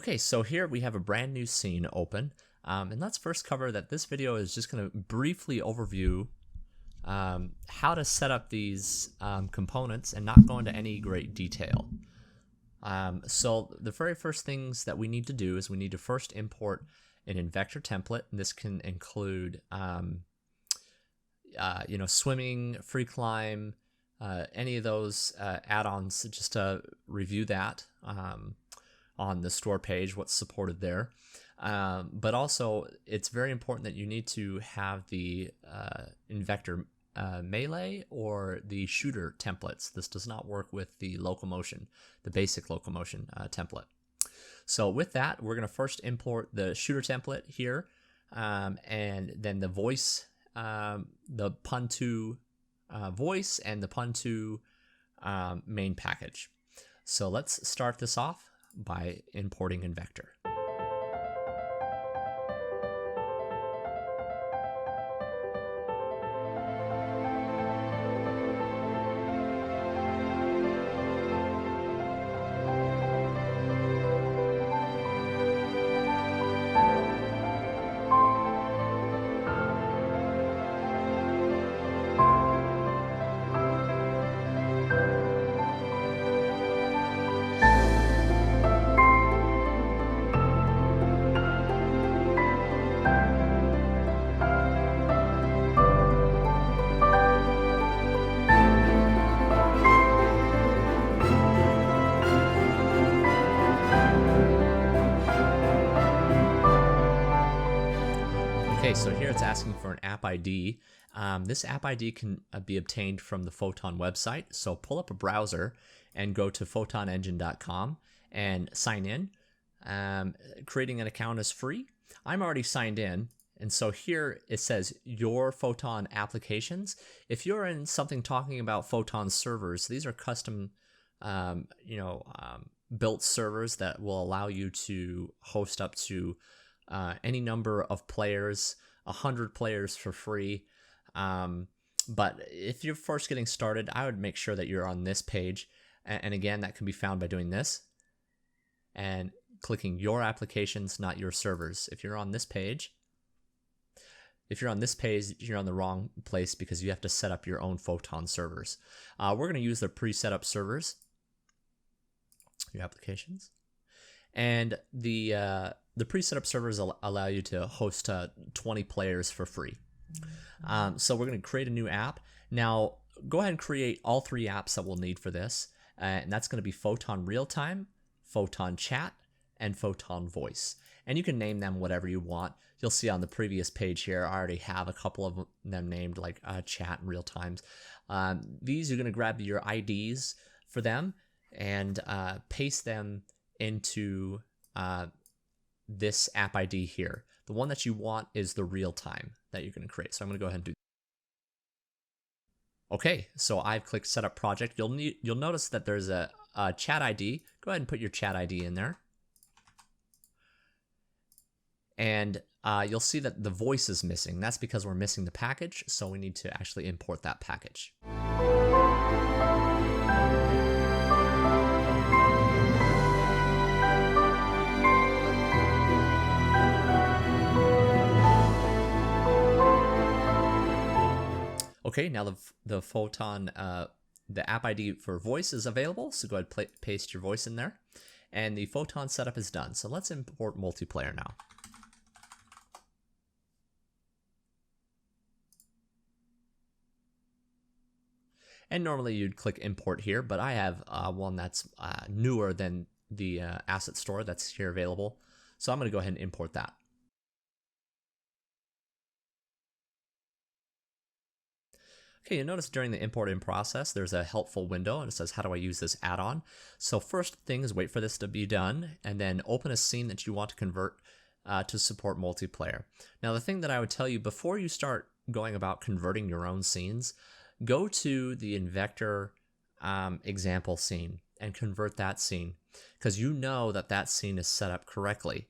Okay, so here we have a brand new scene open, and let's first cover that this video is just going to briefly overview how to set up these components and not go into any great detail. So the very first things that we need to do is we need to first import an Invector template, and this can include swimming, free climb, any of those add-ons, just to review that on the store page, what's supported there. But also, it's very important that you need to have the Invector melee or the shooter templates. This does not work with the locomotion, the basic locomotion template. So with that, we're going to first import the shooter template here, and then the voice, the Pun2 voice, and the Pun2 main package. So let's start this off by importing Invector. Okay, so here it's asking for an app ID. This app ID can be obtained from the Photon website. So pull up a browser and go to photonengine.com and sign in. Creating an account is free. I'm already signed in. And so here it says your Photon applications. If you're in something talking about Photon servers, these are custom, built servers that will allow you to host up to any number of players, 100 players for free. But if you're first getting started, I would make sure that you're on this page. And again, that can be found by doing this and clicking your applications, not your servers. If you're on this page, you're on the wrong place because you have to set up your own Photon servers. We're going to use the pre-set up servers, your applications, and the pre-set up servers allow you to host 20 players for free. So we're going to create a new app. Now, go ahead and create all three apps that we'll need for this. And that's going to be Photon Real-Time, Photon Chat, and Photon Voice. And you can name them whatever you want. You'll see on the previous page here, I already have a couple of them named, like Chat and Real-Times. These, you're going to grab your IDs for them and paste them into this app ID here. The one that you want is the real time that you're going to create. So I'm going to go ahead and do. Okay, so I've clicked Setup Project. You'll notice that there's a chat ID. Go ahead and put your chat ID in there. And you'll see that the voice is missing. That's because we're missing the package, so we need to actually import that package. Okay, now the Photon, the app ID for voice is available, so go ahead and paste your voice in there. And the Photon setup is done. So let's import multiplayer now. And normally you'd click import here, but I have one that's newer than the asset store that's here available. So I'm going to go ahead and import that. Okay, you'll notice during the import in process, there's a helpful window and it says, how do I use this add-on? So first thing is wait for this to be done and then open a scene that you want to convert to support multiplayer. Now, the thing that I would tell you before you start going about converting your own scenes, go to the Invector example scene and convert that scene because you know that that scene is set up correctly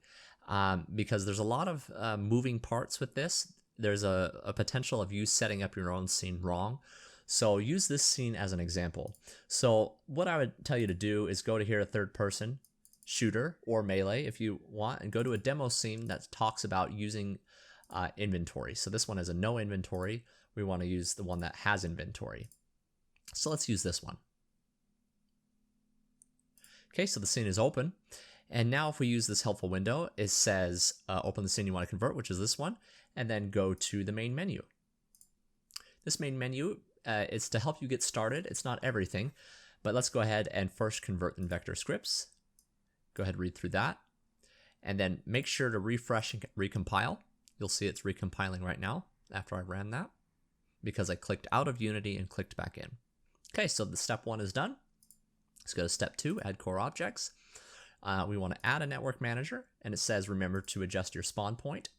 because there's a lot of moving parts with this. There's a potential of you setting up your own scene wrong. So use this scene as an example. So what I would tell you to do is go to here, third person, shooter or melee if you want, and go to a demo scene that talks about using inventory. So this one has a no inventory. We want to use the one that has inventory. So let's use this one. Okay, so the scene is open. And now if we use this helpful window, it says open the scene you want to convert, which is this one, and then go to the main menu. This main menu is to help you get started. It's not everything, but let's go ahead and first convert the Invector scripts. Go ahead and read through that. And then make sure to refresh and recompile. You'll see it's recompiling right now after I ran that because I clicked out of Unity and clicked back in. Okay, so the step 1 is done. Let's go to step 2, add core objects. We want to add a network manager, and it says remember to adjust your spawn point.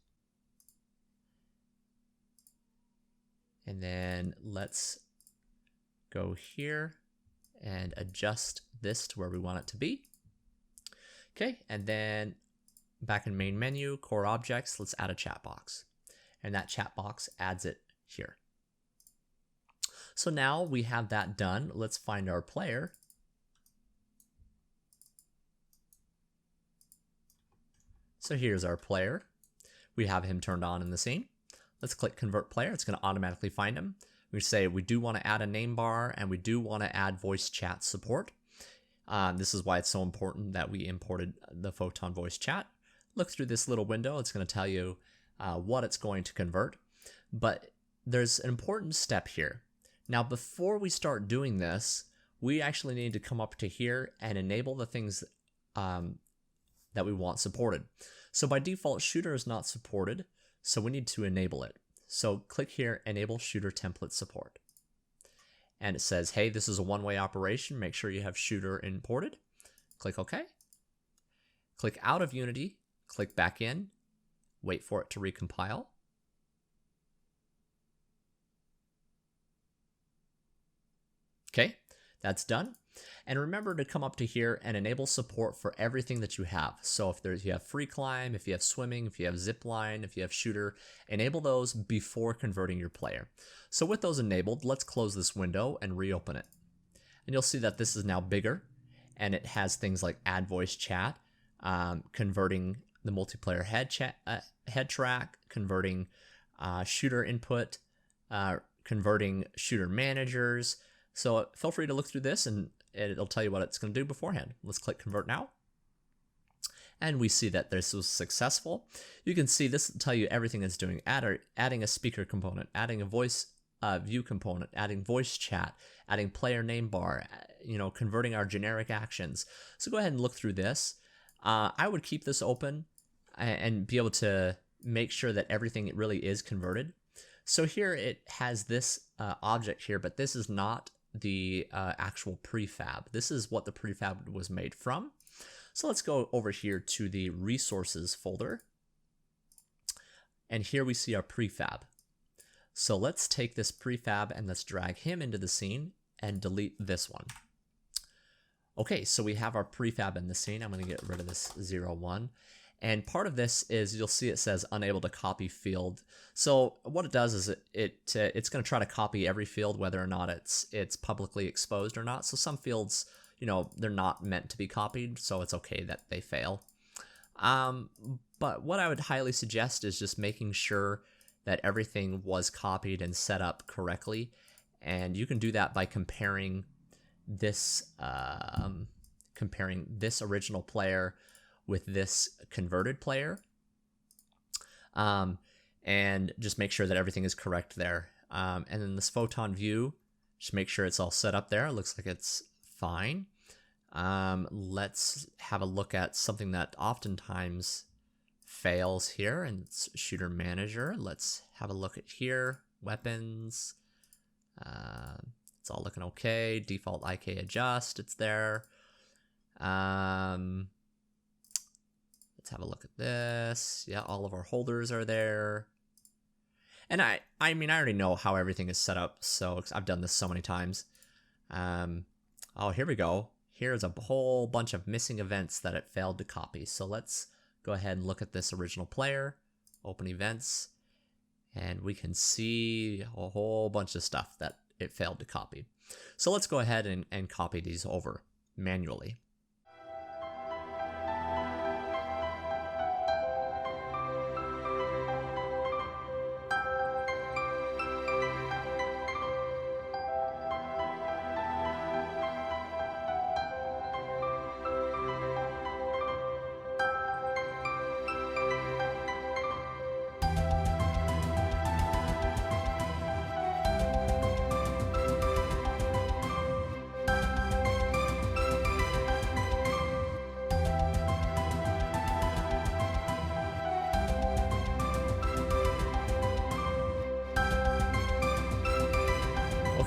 And then let's go here and adjust this to where we want it to be. Okay, and then back in main menu, core objects, let's add a chat box. And that chat box adds it here. So now we have that done. Let's find our player. So here's our player. We have him turned on in the scene. Let's click convert player. It's going to automatically find him. We say we do want to add a name bar and we do want to add voice chat support. This is why it's so important that we imported the Photon voice chat. Look through this little window. It's going to tell you what it's going to convert. But there's an important step here. Now, before we start doing this, we actually need to come up to here and enable the things that we want supported. So by default, shooter is not supported, so we need to enable it. So click here, enable shooter template support. And it says, hey, this is a one-way operation. Make sure you have shooter imported. Click OK. Click out of Unity, click back in, wait for it to recompile. Okay, that's done. And remember to come up to here and enable support for everything that you have. So if you have free climb, if you have swimming, if you have zip line, if you have shooter, enable those before converting your player. So with those enabled, let's close this window and reopen it. And you'll see that this is now bigger and it has things like add voice chat, converting the multiplayer head track, converting shooter input, converting shooter managers. So feel free to look through this and it'll tell you what it's going to do beforehand. Let's click convert now. And we see that this was successful. You can see this will tell you everything it's doing. Adding a speaker component, adding a voice view component, adding voice chat, adding player name bar, converting our generic actions. So go ahead and look through this. I would keep this open and be able to make sure that everything really is converted. So here it has this object here, but this is not the actual prefab. This is what the prefab was made from. So let's go over here to the resources folder. And here we see our prefab. So let's take this prefab and let's drag him into the scene and delete this one. Okay, so we have our prefab in the scene. I'm going to get rid of this 01. And part of this is you'll see it says unable to copy field. So what it does is it's going to try to copy every field, whether or not it's publicly exposed or not. So some fields, they're not meant to be copied, so it's okay that they fail. But what I would highly suggest is just making sure that everything was copied and set up correctly. And you can do that by comparing this original player with this converted player, and just make sure that everything is correct there. And then this photon view, just make sure it's all set up there. It looks like it's fine. Let's have a look at something that oftentimes fails here, and it's shooter manager. Let's have a look at here, weapons. It's all looking okay. Default IK adjust, it's there. Let's have a look at this. Yeah, all of our holders are there. And I mean, I already know how everything is set up, so I've done this so many times. Oh, here we go. Here's a whole bunch of missing events that it failed to copy. So let's go ahead and look at this original player, open events, and we can see a whole bunch of stuff that it failed to copy. So let's go ahead and copy these over manually.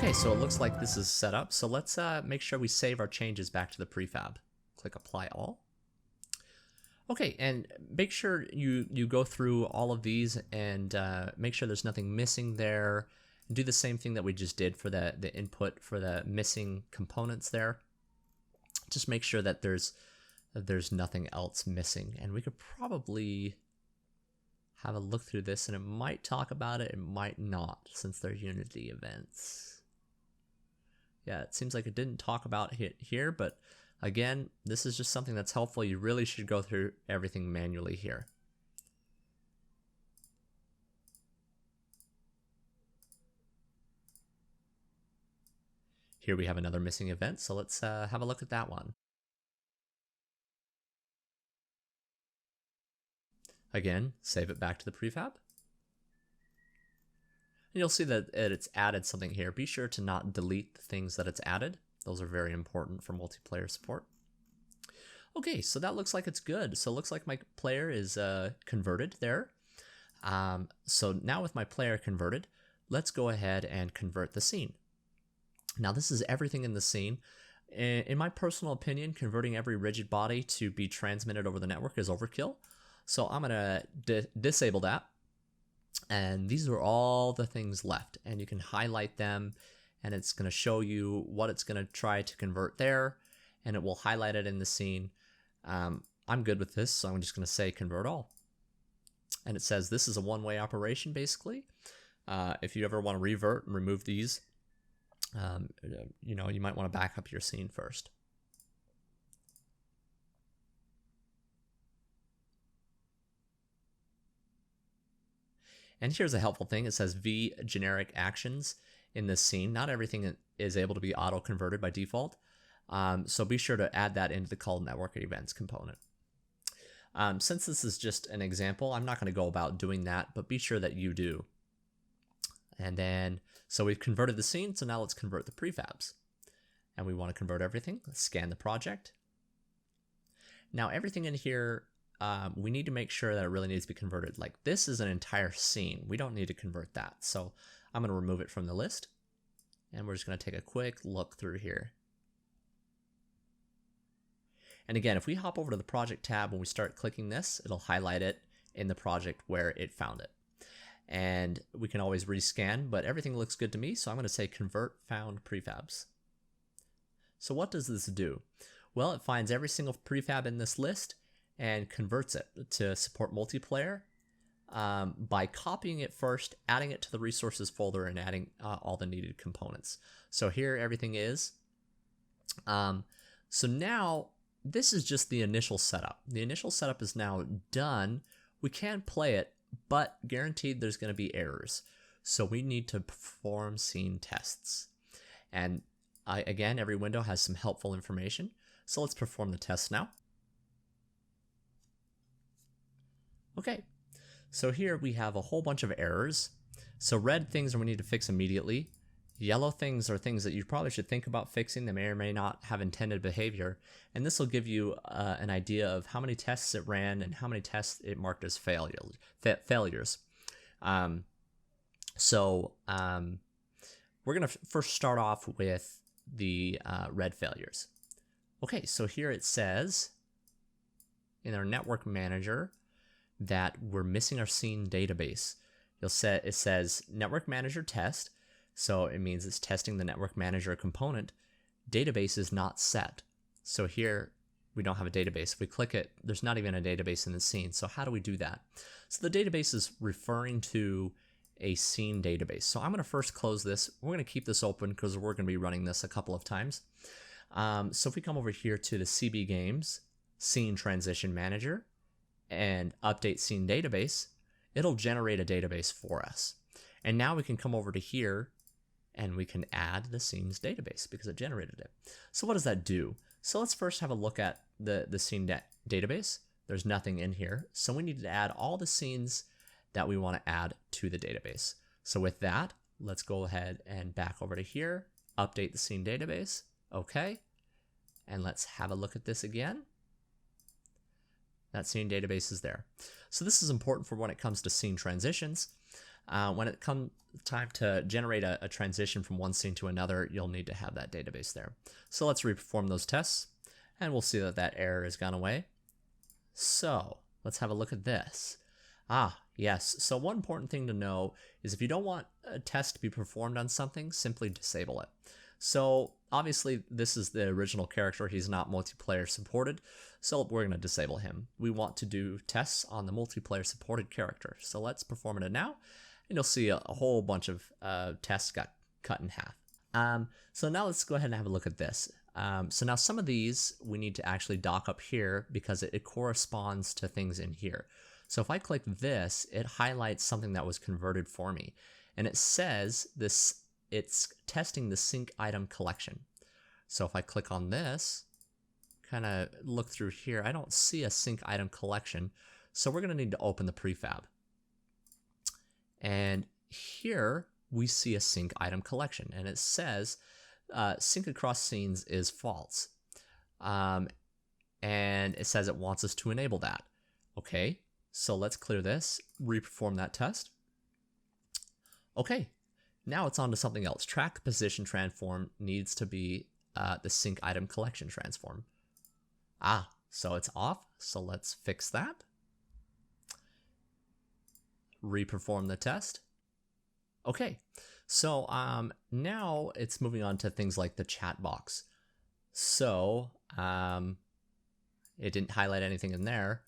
Okay, so it looks like this is set up. So let's make sure we save our changes back to the prefab. Click Apply All. Okay, and make sure you go through all of these and make sure there's nothing missing there. Do the same thing that we just did for the input for the missing components there. Just make sure that there's nothing else missing. And we could probably have a look through this, and it might talk about it, it might not, since they're Unity events. Yeah, it seems like it didn't talk about it here, but again, this is just something that's helpful. You really should go through everything manually here. Here we have another missing event, so let's have a look at that one. Again, save it back to the prefab. And you'll see that it's added something here. Be sure to not delete the things that it's added. Those are very important for multiplayer support. Okay, so that looks like it's good. So it looks like my player is converted there. So now with my player converted, let's go ahead and convert the scene. Now this is everything in the scene. In my personal opinion, converting every rigid body to be transmitted over the network is overkill. So I'm gonna disable that. And these are all the things left. And you can highlight them, and it's gonna show you what it's gonna try to convert there, and it will highlight it in the scene. I'm good with this, so I'm just gonna say convert all. And it says this is a one-way operation, basically. If you ever wanna revert and remove these, you know, you might want to back up your scene first. And here's a helpful thing. It says V generic actions in this scene. Not everything is able to be auto converted by default. So be sure to add that into the call network events component. Since this is just an example, I'm not going to go about doing that, but be sure that you do. And then, so we've converted the scene, so now let's convert the prefabs. And we want to convert everything. Let's scan the project. Now everything in here, we need to make sure that it really needs to be converted. Like this is an entire scene. We don't need to convert that. So I'm going to remove it from the list. And we're just going to take a quick look through here. And again, if we hop over to the project tab, when we start clicking this, it'll highlight it in the project where it found it. And we can always rescan, but everything looks good to me, so I'm going to say convert found prefabs. So what does this do? Well, it finds every single prefab in this list and converts it to support multiplayer by copying it first, adding it to the resources folder, and adding all the needed components. So here everything is. So now this is just the initial setup. The initial setup is now done. We can play it, but guaranteed there's going to be errors. So we need to perform scene tests. And again, every window has some helpful information. So let's perform the tests now. Okay, so here we have a whole bunch of errors. So red things are we need to fix immediately. Yellow things are things that you probably should think about fixing. They may or may not have intended behavior. And this will give you an idea of how many tests it ran and how many tests it marked as failures. We're going to first start off with the red failures. Okay, so here it says in our network manager that we're missing our scene database. It says network manager test. So it means it's testing the network manager component. Database is not set. So here we don't have a database. If we click it, there's not even a database in the scene. So how do we do that? So the database is referring to a scene database. So I'm going to first close this. We're going to keep this open because we're going to be running this a couple of times. So if we come over here to the CB Games Scene Transition Manager and update scene database, it'll generate a database for us. And now we can come over to here and we can add the scenes database because it generated it. So what does that do? So let's first have a look at the scene database. There's nothing in here. So we need to add all the scenes that we want to add to the database. So with that, let's go ahead and back over to here, update the scene database. Okay. And let's have a look at this again. That scene database is there. So this is important for when it comes to scene transitions. When it comes time to generate a transition from one scene to another, you'll need to have that database there. So let's reperform those tests, and we'll see that that error has gone away. So let's have a look at this. Yes. So one important thing to know is if you don't want a test to be performed on something, simply disable it. So obviously this is the original character. He's not multiplayer supported. So we're going to disable him. We want to do tests on the multiplayer supported character. So let's perform it now. And you'll see a whole bunch of tests got cut in half. So now let's go ahead and have a look at this. So now some of these we need to actually dock up here because it corresponds to things in here. So if I click this, it highlights something that was converted for me. And it says it's testing the sync item collection. So if I click on this, kind of look through here, I don't see a sync item collection. So we're going to need to open the prefab. And here we see a sync item collection. And it says sync across scenes is false. And it says it wants us to enable that. Okay. So let's clear this, reperform that test. Okay, now it's on to something else. Track position transform needs to be the sync item collection transform. So it's off, so let's fix that. Reperform the test. Okay, so now it's moving on to things like the chat box. So it didn't highlight anything in there.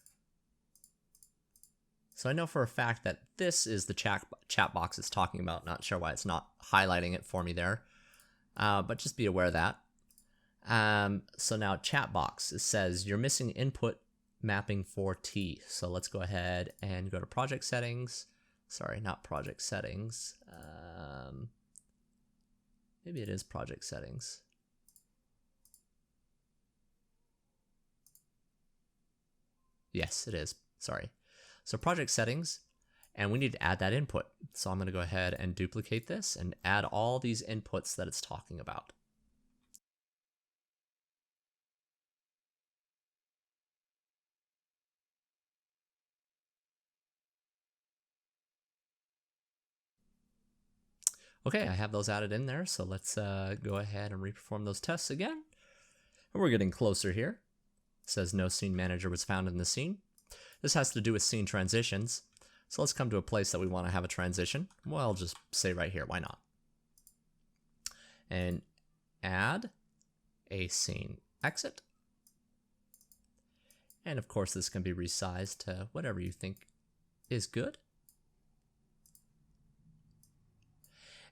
So I know for a fact that this is the chat box it's talking about. Not sure why it's not highlighting it for me there, but just be aware of that. So now chat box, it says you're missing input mapping for T. So let's go ahead and go to project settings. Sorry, not project settings. Maybe it is project settings. Yes, it is. Sorry. So project settings, and we need to add that input. So I'm going to go ahead and duplicate this and add all these inputs that it's talking about. Okay, I have those added in there. So let's go ahead and reperform those tests again. And we're getting closer here. It says no SceneManager was found in the scene. This has to do with scene transitions. So let's come to a place that we want to have a transition. Well, I'll just say right here, why not? And add a scene exit. And of course, this can be resized to whatever you think is good.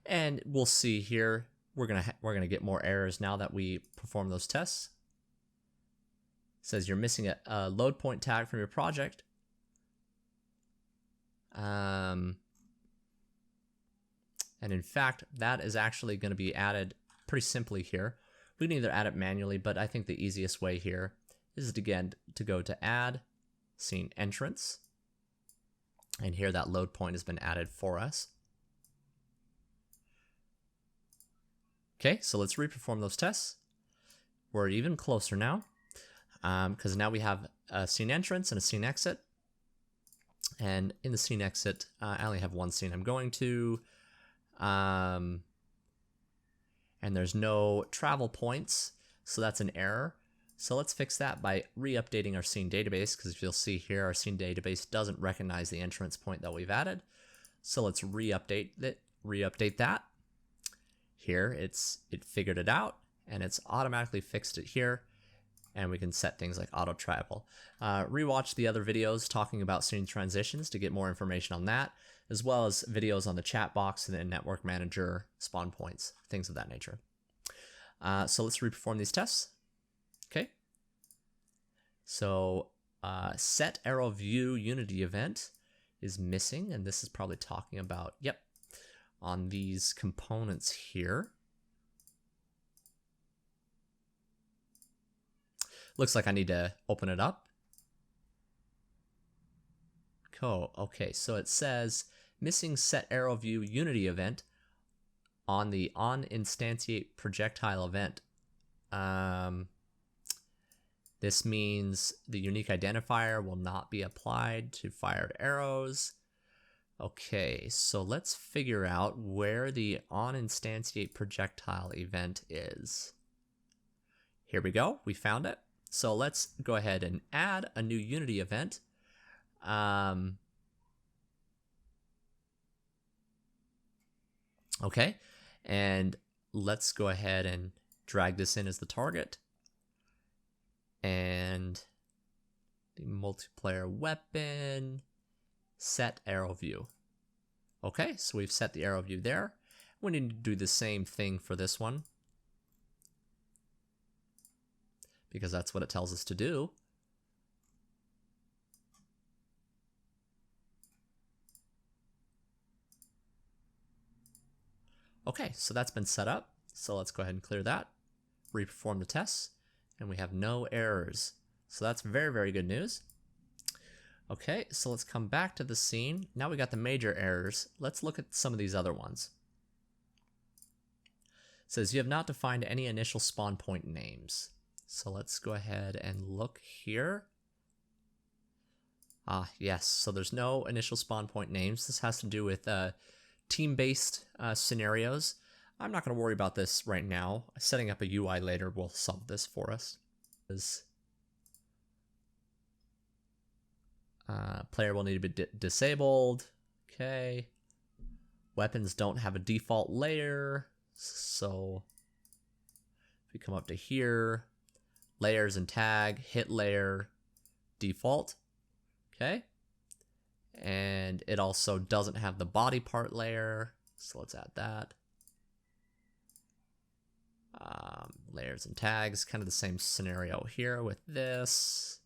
And we'll see here, we're gonna get more errors now that we perform those tests. It says you're missing a load point tag from your project. And in fact, that is actually going to be added pretty simply here. We can either add it manually, but I think the easiest way here is again to go to add scene entrance. And here that load point has been added for us. Okay, so let's reperform those tests. We're even closer now because now we have a scene entrance and a scene exit. And in the scene exit, I only have one scene I'm going to. And there's no travel points, so that's an error. So let's fix that by re-updating our scene database, because if you'll see here, our scene database doesn't recognize the entrance point that we've added. So let's re-update that. Here, it figured it out, and it's automatically fixed it here. And we can set things like auto travel. Rewatch the other videos talking about scene transitions to get more information on that, as well as videos on the chat box and the network manager, spawn points, things of that nature. So let's reperform these tests. Okay. So set ArrowView Unity event is missing, and this is probably talking about, on these components here. Looks like I need to open it up. Cool. Okay, so it says missing set ArrowView Unity event on the on-instantiate projectile event. This means the unique identifier will not be applied to fired arrows. Okay, so let's figure out where the onInstantiate projectile event is. Here we go, we found it. So let's go ahead and add a new Unity event. Okay, and let's go ahead and drag this in as the target. And the multiplayer weapon, set ArrowView. Okay, so we've set the ArrowView there. We need to do the same thing for this one, because that's what it tells us to do. Okay, so that's been set up. So let's go ahead and clear that, reperform the tests, and we have no errors. So that's very, very good news. Okay, so let's come back to the scene. Now we got the major errors. Let's look at some of these other ones. It says you have not defined any initial spawn point names. So let's go ahead and look here. Yes, so there's no initial spawn point names. This has to do with team-based scenarios. I'm not going to worry about this right now. Setting up a UI later will solve this for us. Player will need to be disabled. Okay. Weapons don't have a default layer. So if we come up to here, layers and tag, hit layer, default. Okay. And it also doesn't have the body part layer. So let's add that. Layers and tags, kind of the same scenario here with this.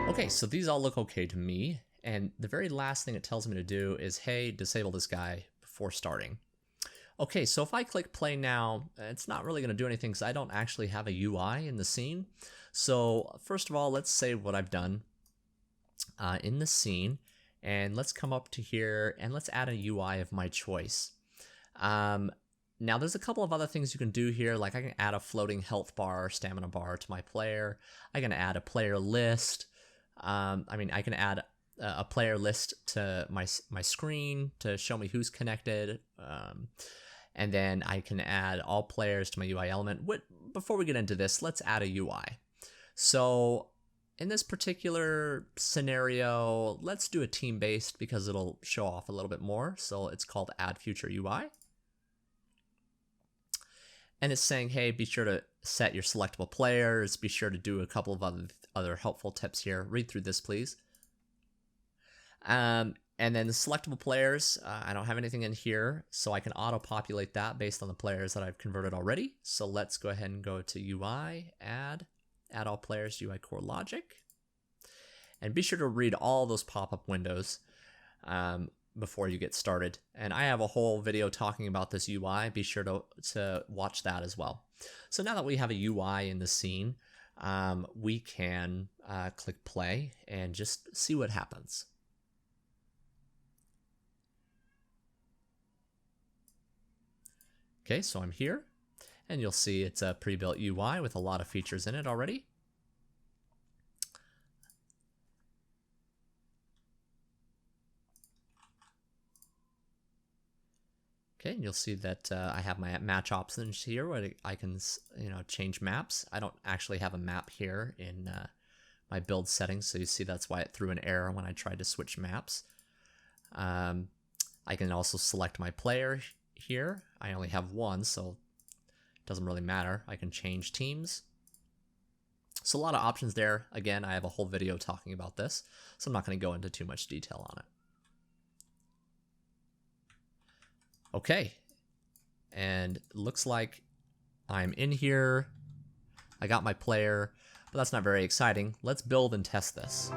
Okay, so these all look okay to me, and the very last thing it tells me to do is, hey, disable this guy before starting. Okay, so if I click play now, it's not really going to do anything because I don't actually have a UI in the scene. So first of all, let's save what I've done in the scene, and let's come up to here and let's add a UI of my choice. Now there's a couple of other things you can do here, like I can add a floating health bar, stamina bar to my player. I can add a player list. I can add a player list to my screen to show me who's connected. And then I can add all players to my UI element. Before we get into this, let's add a UI. So in this particular scenario, let's do a team-based because it'll show off a little bit more. So it's called Add Future UI. And it's saying, hey, be sure to set your selectable players. Be sure to do a couple of other helpful tips here. Read through this, please. And then the selectable players, I don't have anything in here, so I can auto-populate that based on the players that I've converted already. So let's go ahead and go to UI, add all players to UI core logic. And be sure to read all those pop-up windows before you get started. And I have a whole video talking about this UI. Be sure to watch that as well. So now that we have a UI in the scene, we can click play and just see what happens. Okay, so I'm here, and you'll see it's a pre-built UI with a lot of features in it already. Okay, and you'll see that I have my match options here where I can change maps. I don't actually have a map here in my build settings, so you see that's why it threw an error when I tried to switch maps. I can also select my player here. I only have one, so it doesn't really matter. I can change teams. So a lot of options there. Again, I have a whole video talking about this, so I'm not going to go into too much detail on it. Okay, and it looks like I'm in here. I got my player, but that's not very exciting. Let's build and test this.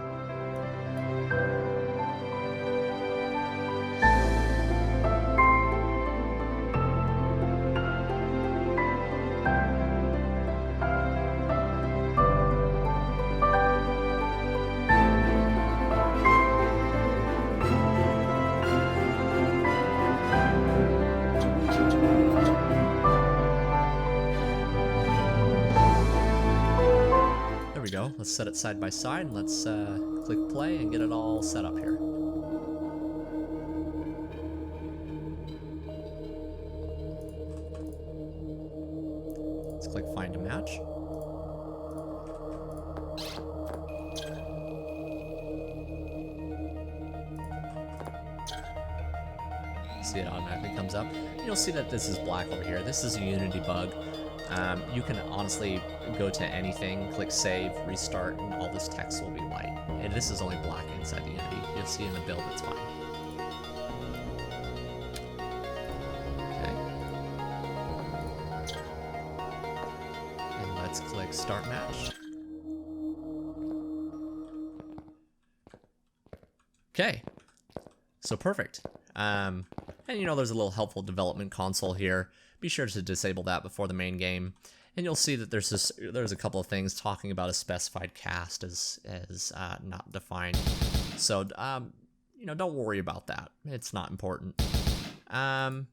let's set it side by side, and let's click play and get it all set up here. Let's click find a match. See, it automatically comes up. You'll see that this is black over here. This is a Unity bug. You can honestly go to anything, click save, restart, and all this text will be white. And this is only black inside the Unity. You'll see in the build it's fine. Okay. And let's click start match. Okay. So perfect. And you know, there's a little helpful development console here. Be sure to disable that before the main game. And you'll see that there's a couple of things talking about a specified cast as not defined. So, you know, don't worry about that. It's not important. So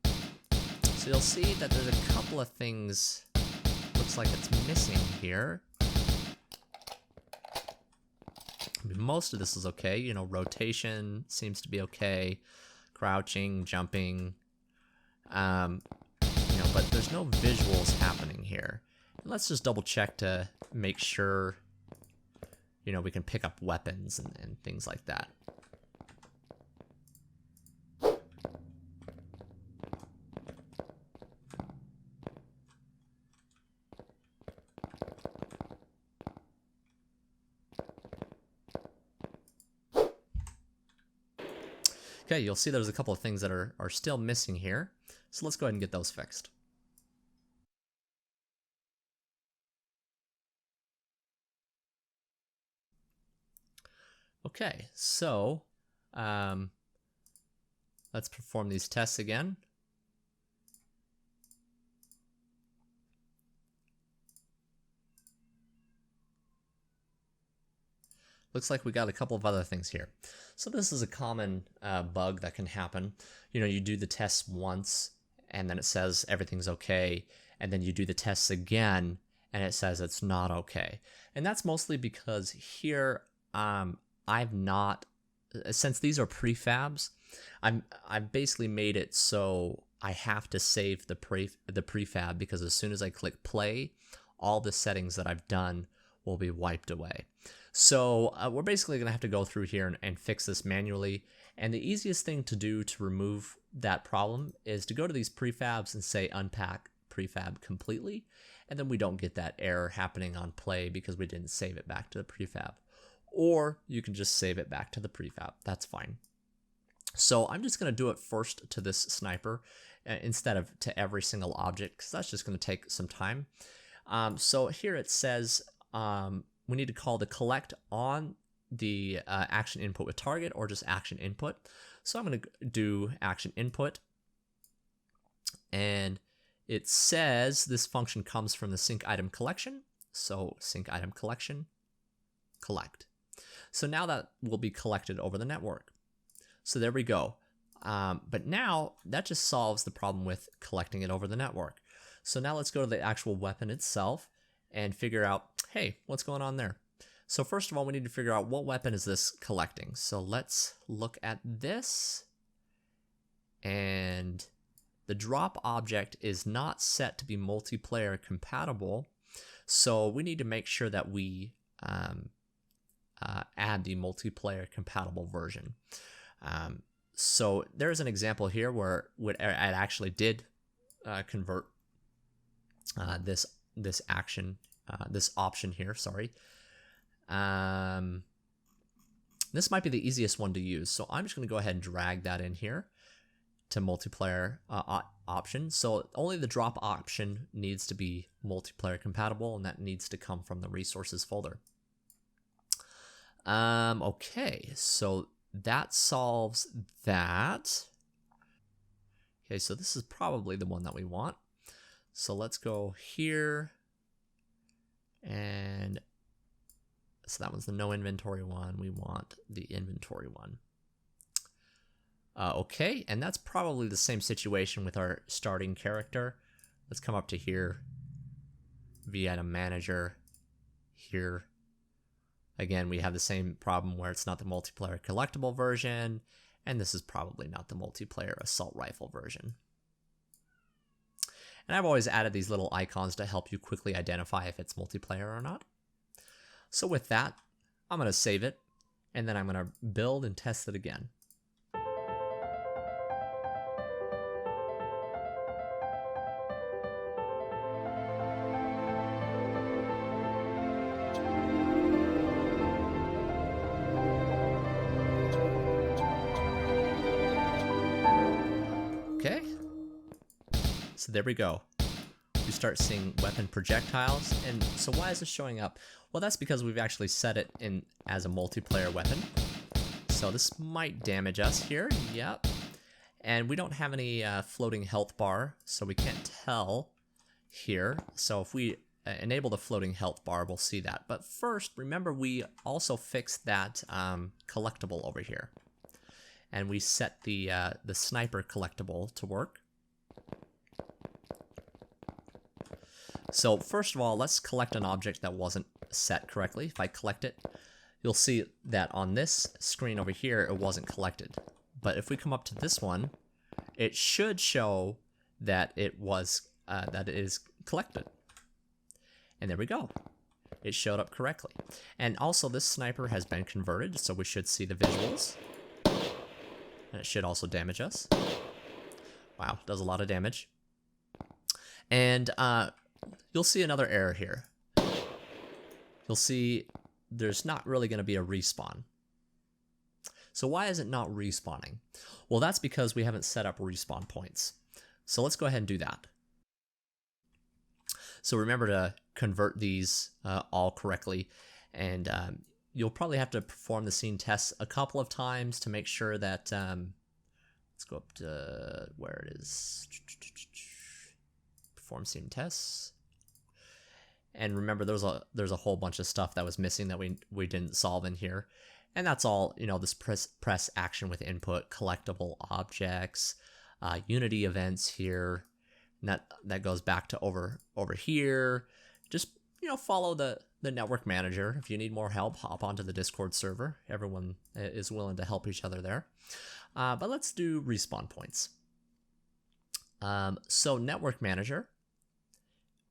you'll see that there's a couple of things looks like it's missing here. I mean, most of this is okay. You know, rotation seems to be okay. Crouching, jumping, you know, but there's no visuals happening here. And let's just double check to make sure, you know, we can pick up weapons and things like that. Okay, you'll see there's a couple of things that are still missing here. So let's go ahead and get those fixed. Okay, so let's perform these tests again. Looks like we got a couple of other things here. So this is a common bug that can happen. You know, you do the tests once and then it says everything's okay, and then you do the tests again and it says it's not okay. And that's mostly because here I've not, since these are prefabs, I've basically made it so I have to save the prefab, because as soon as I click play, all the settings that I've done will be wiped away. So we're basically going to have to go through here and fix this manually. And the easiest thing to do to remove that problem is to go to these prefabs and say unpack prefab completely. And then we don't get that error happening on play because we didn't save it back to the prefab. Or you can just save it back to the prefab. That's fine. So I'm just going to do it first to this sniper instead of to every single object, because that's just going to take some time. So here it says we need to call the collect on the action input with target, or just action input. So I'm going to do action input, and it says this function comes from the sync item collection. So sync item collection, collect. So now that will be collected over the network. So there we go. But now that just solves the problem with collecting it over the network. So now let's go to the actual weapon itself and figure out, hey, what's going on there? So first of all, we need to figure out what weapon is this collecting. So let's look at this. And the drop object is not set to be multiplayer compatible. So we need to make sure that we add the multiplayer compatible version. So there's an example here where it actually did convert this option here, sorry. This might be the easiest one to use, so I'm just going to go ahead and drag that in here to multiplayer option. So only the drop option needs to be multiplayer compatible, and that needs to come from the resources folder. Okay, so that solves that. Okay, so this is probably the one that we want. So let's go here, and so that one's the no inventory one. We want the inventory one. Okay, and that's probably the same situation with our starting character. Let's come up to here, vItem manager, here, Again, we have the same problem where it's not the multiplayer collectible version, and this is probably not the multiplayer assault rifle version. And I've always added these little icons to help you quickly identify if it's multiplayer or not. So with that, I'm going to save it, and then I'm going to build and test it again. Okay, so there we go. We start seeing weapon projectiles, and so why is this showing up? Well, that's because we've actually set it in as a multiplayer weapon. So this might damage us here, yep. And we don't have any floating health bar, so we can't tell here. So if we enable the floating health bar, we'll see that. But first, remember we also fixed that collectible over here. And we set the sniper collectible to work. So first of all, let's collect an object that wasn't set correctly. If I collect it, you'll see that on this screen over here, it wasn't collected. But if we come up to this one, it should show that it is collected. And there we go. It showed up correctly. And also this sniper has been converted, so we should see the visuals. And it should also damage us. Wow, does a lot of damage. And you'll see another error here. You'll see there's not really going to be a respawn. So why is it not respawning? Well, that's because we haven't set up respawn points. So let's go ahead and do that. So remember to convert these all correctly, and you'll probably have to perform the scene tests a couple of times to make sure that, let's go up to where it is, perform scene tests. And remember, there's a whole bunch of stuff that was missing that we didn't solve in here. And that's all, you know, this press action with input, collectible objects, Unity events here. And that goes back to over here. Just, you know, follow the network manager. If you need more help, hop onto the Discord server. Everyone is willing to help each other there. But let's do respawn points. So network manager,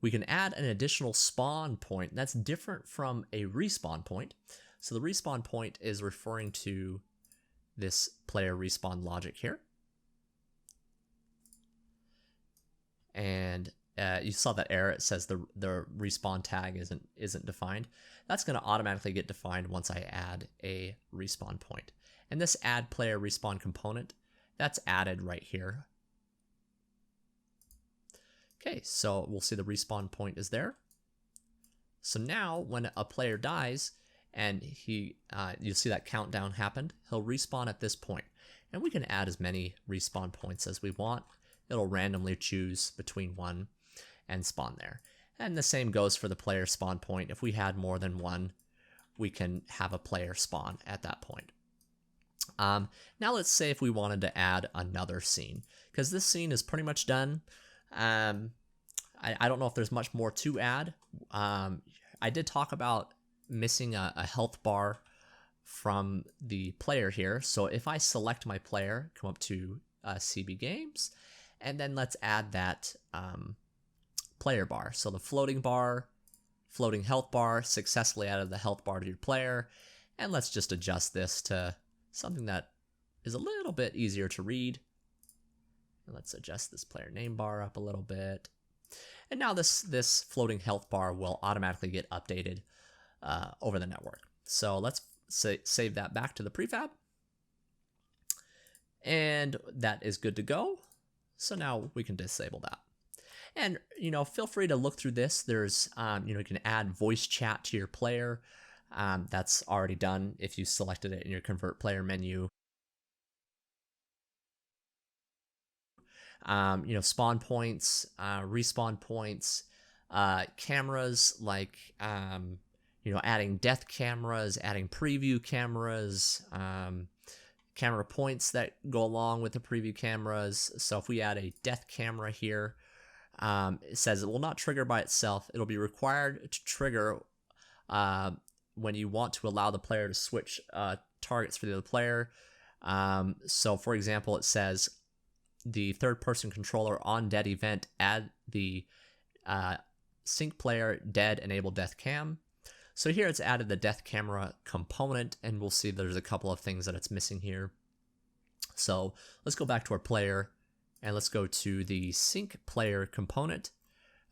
we can add an additional spawn point. That's different from a respawn point. So the respawn point is referring to this player respawn logic here. And you saw that error. It says the respawn tag isn't defined. That's going to automatically get defined once I add a respawn point. And this add player respawn component, that's added right here. Okay, so we'll see the respawn point is there. So now when a player dies and you'll see that countdown happened, he'll respawn at this point. And we can add as many respawn points as we want. It'll randomly choose between one and spawn there. And the same goes for the player spawn point. If we had more than one, we can have a player spawn at that point. Now let's say if we wanted to add another scene, because this scene is pretty much done. I don't know if there's much more to add. I did talk about missing a health bar from the player here. So if I select my player, come up to CB Games, and then let's add that player bar. So the floating health bar, successfully added the health bar to your player. And let's just adjust this to something that is a little bit easier to read. And let's adjust this player name bar up a little bit. And now this floating health bar will automatically get updated over the network. So let's save that back to the prefab. And that is good to go. So now we can disable that. And, you know, feel free to look through this. There's, you know, you can add voice chat to your player. That's already done if you selected it in your convert player menu. You know, spawn points, respawn points, cameras like, you know, adding death cameras, adding preview cameras, camera points that go along with the preview cameras. So if we add a death camera here, it says it will not trigger by itself. It'll be required to trigger when you want to allow the player to switch targets for the other player. So for example, it says the third person controller on dead event, add the sync player dead enable death cam. So here it's added the death camera component, and we'll see there's a couple of things that it's missing here. So let's go back to our player and let's go to the sync player component.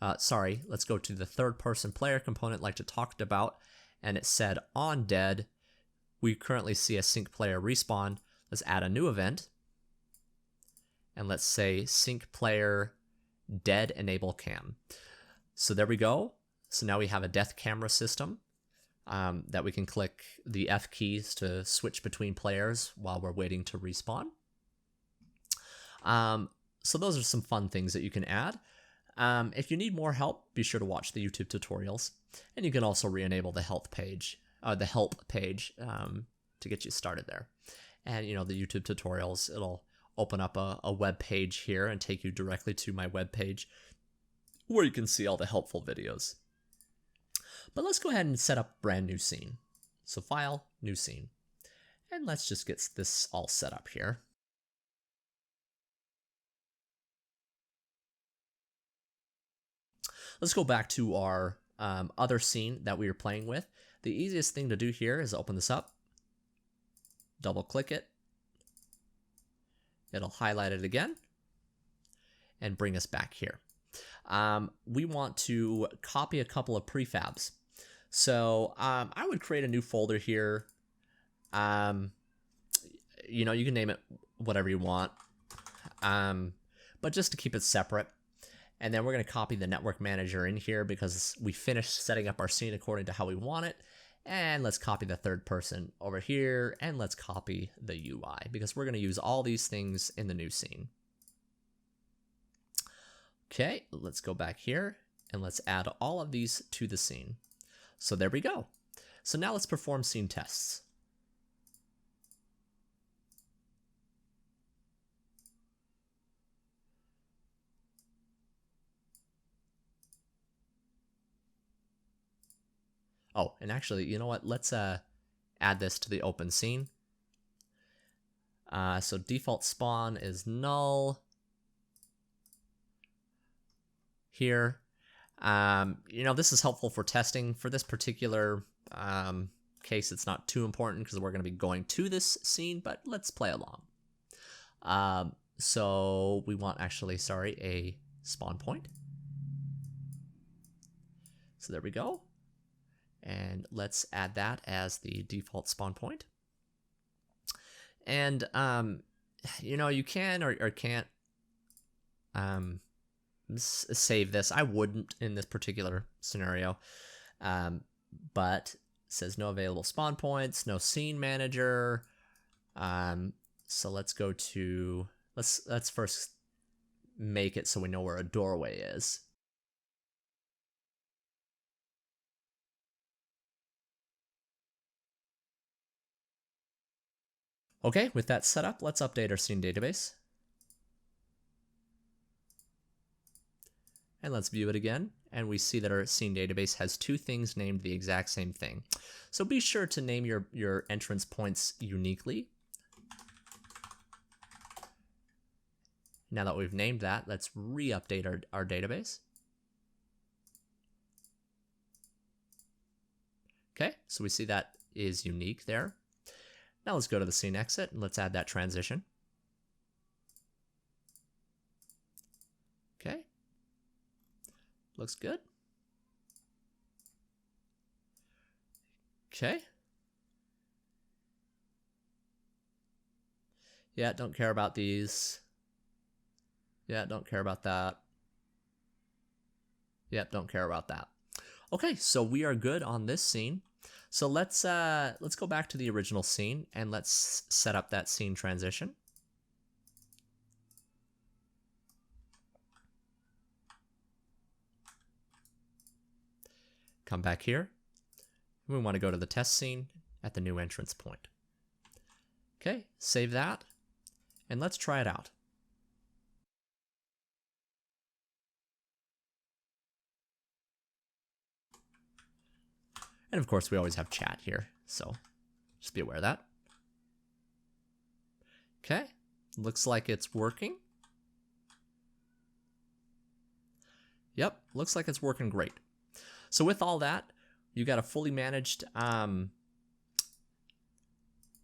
Let's go to the third person player component like I talked about, and it said on dead. We currently see a sync player respawn. Let's add a new event, and let's say sync player dead enable cam. So there we go. So now we have a death camera system that we can click the F keys to switch between players while we're waiting to respawn. So those are some fun things that you can add. If you need more help, be sure to watch the YouTube tutorials, and you can also re-enable the help page to get you started there. And you know, the YouTube tutorials, it'll open up a web page here and take you directly to my web page where you can see all the helpful videos. But let's go ahead and set up a brand new scene. So File, New Scene. And let's just get this all set up here. Let's go back to our other scene that we were playing with. The easiest thing to do here is open this up, double click it, it'll highlight it again, and bring us back here. We want to copy a couple of prefabs. So I would create a new folder here. You know, you can name it whatever you want, but just to keep it separate. And then we're going to copy the network manager in here because we finished setting up our scene according to how we want it. And let's copy the third person over here, and let's copy the UI because we're going to use all these things in the new scene. Okay, let's go back here and let's add all of these to the scene. So there we go. So now let's perform scene tests. Oh, and actually, you know what? Let's add this to the open scene. So default spawn is null here. You know, this is helpful for testing. For this particular case, it's not too important because we're going to be going to this scene, but let's play along. So we want a spawn point. So there we go. And let's add that as the default spawn point. And, you know, you can or can't save this. I wouldn't in this particular scenario, but it says no available spawn points, no scene manager. So let's go to, let's first make it so we know where a doorway is. Okay, with that set up, let's update our SceneDatabase. And let's view it again, and we see that our SceneDatabase has two things named the exact same thing. So be sure to name your entrance points uniquely. Now that we've named that, let's re-update our database. Okay, so we see that is unique there. Now let's go to the scene exit and let's add that transition. Okay. Looks good. Okay. Yeah, don't care about these. Yeah, don't care about that. Yep, don't care about that. Okay, so we are good on this scene. So let's go back to the original scene and let's set up that scene transition. Come back here. We want to go to the test scene at the new entrance point. Okay, save that, and let's try it out. And of course, we always have chat here, so just be aware of that. Okay, looks like it's working. Yep, looks like it's working great. So with all that, you got a fully managed,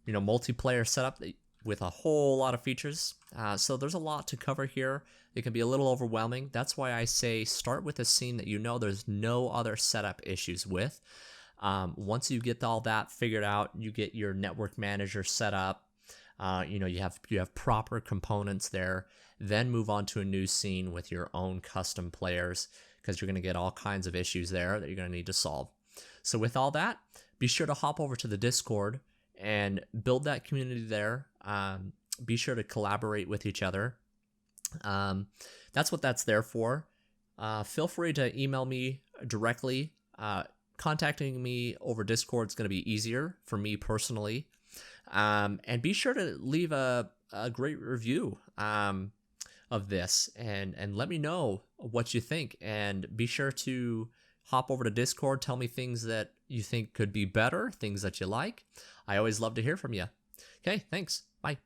multiplayer setup with a whole lot of features. So there's a lot to cover here. It can be a little overwhelming. That's why I say start with a scene that you know there's no other setup issues with. Once you get all that figured out, you get your network manager set up. You have proper components there. Then move on to a new scene with your own custom players, because you're going to get all kinds of issues there that you're going to need to solve. So with all that, be sure to hop over to the Discord and build that community there. Be sure to collaborate with each other. That's what that's there for. Feel free to email me directly. Contacting me over Discord is going to be easier for me personally. And be sure to leave a great review of this and let me know what you think. And be sure to hop over to Discord. Tell me things that you think could be better, things that you like. I always love to hear from you. Okay, thanks. Bye.